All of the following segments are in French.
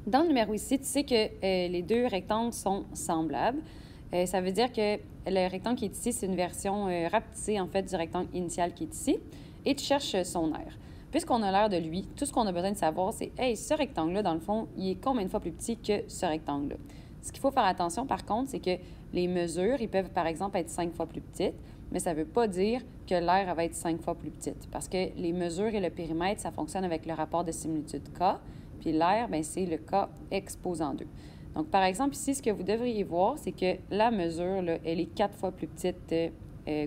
Dans le numéro ici, tu sais que les deux rectangles sont semblables. Ça veut dire que le rectangle qui est ici, c'est une version rapetissée, en fait, du rectangle initial qui est ici. Et tu cherches son aire. Puisqu'on a l'air de lui, tout ce qu'on a besoin de savoir, c'est « Hey, ce rectangle-là, dans le fond, il est combien de fois plus petit que ce rectangle-là? » Ce qu'il faut faire attention, par contre, c'est que les mesures, ils peuvent, par exemple, être 5 fois plus petites, mais ça ne veut pas dire que l'aire va être 5 fois plus petite. Parce que les mesures et le périmètre, ça fonctionne avec le rapport de similitude K. Puis l'aire, bien, c'est le K exposant 2. Donc, par exemple, ici, ce que vous devriez voir, c'est que la mesure, là, elle est 4 fois plus petite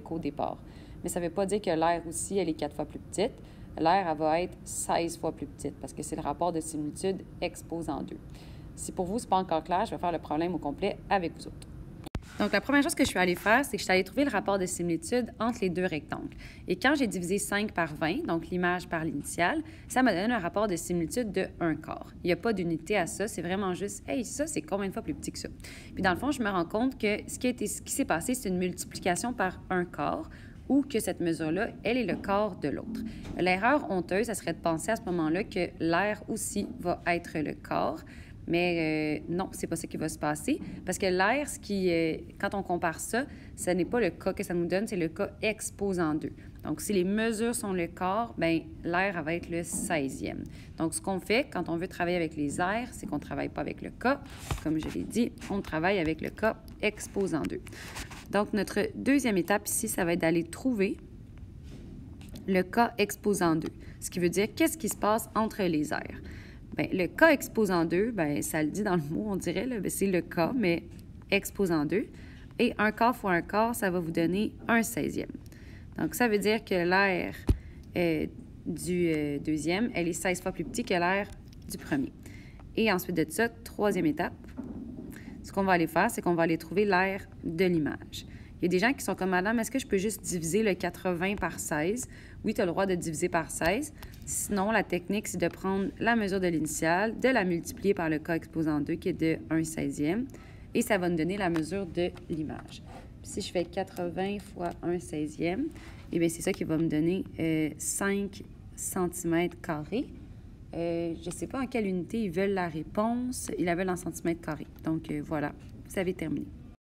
qu'au départ. Mais ça ne veut pas dire que l'aire aussi, elle est 4 fois plus petite. L'aire, elle va être 16 fois plus petite parce que c'est le rapport de similitude exposant 2. Si pour vous, ce n'est pas encore clair, je vais faire le problème au complet avec vous autres. Donc, la première chose que je suis allée faire, c'est que je suis allée trouver le rapport de similitude entre les deux rectangles. Et quand j'ai divisé 5 par 20, donc l'image par l'initiale, ça m'a donné un rapport de similitude de 1/4. Il n'y a pas d'unité à ça, c'est vraiment juste « Hey, ça, c'est combien de fois plus petit que ça? » Puis dans le fond, je me rends compte que ce qui s'est passé, c'est une multiplication par 1/4 ou que cette mesure-là, elle est le quart de l'autre. L'erreur honteuse, ça serait de penser à ce moment-là que l'aire aussi va être le quart. Mais non, c'est pas ça qui va se passer. Parce que l'aire, quand on compare ça, ce n'est pas le cas que ça nous donne, c'est le cas exposant 2. Donc, si les mesures sont le quart, bien, l'aire va être le 16e. Donc, ce qu'on fait quand on veut travailler avec les aires, c'est qu'on ne travaille pas avec le cas. Comme je l'ai dit, on travaille avec le cas exposant 2. Donc, notre deuxième étape ici, ça va être d'aller trouver le cas exposant 2. Ce qui veut dire qu'est-ce qui se passe entre les aires. Bien, le cas exposant 2, bien, ça le dit dans le mot, on dirait, c'est le cas, mais exposant 2. Et 1/4 fois 1/4, ça va vous donner 1/16e. Donc, ça veut dire que l'aire du deuxième, elle est 16 fois plus petite que l'aire du premier. Et ensuite de ça, troisième étape, ce qu'on va aller faire, c'est qu'on va aller trouver l'aire de l'image. Il y a des gens qui sont comme « Madame, est-ce que je peux juste diviser le 80 par 16? » Oui, tu as le droit de diviser par 16. Sinon, la technique, c'est de prendre la mesure de l'initiale, de la multiplier par le cas exposant 2, qui est de 1/16e, et ça va nous donner la mesure de l'image. Si je fais 80 fois 1/16e, eh bien, c'est ça qui va me donner 5 cm². Je ne sais pas en quelle unité ils veulent la réponse. Ils la veulent en centimètres carrés. Donc, voilà, vous avez terminé.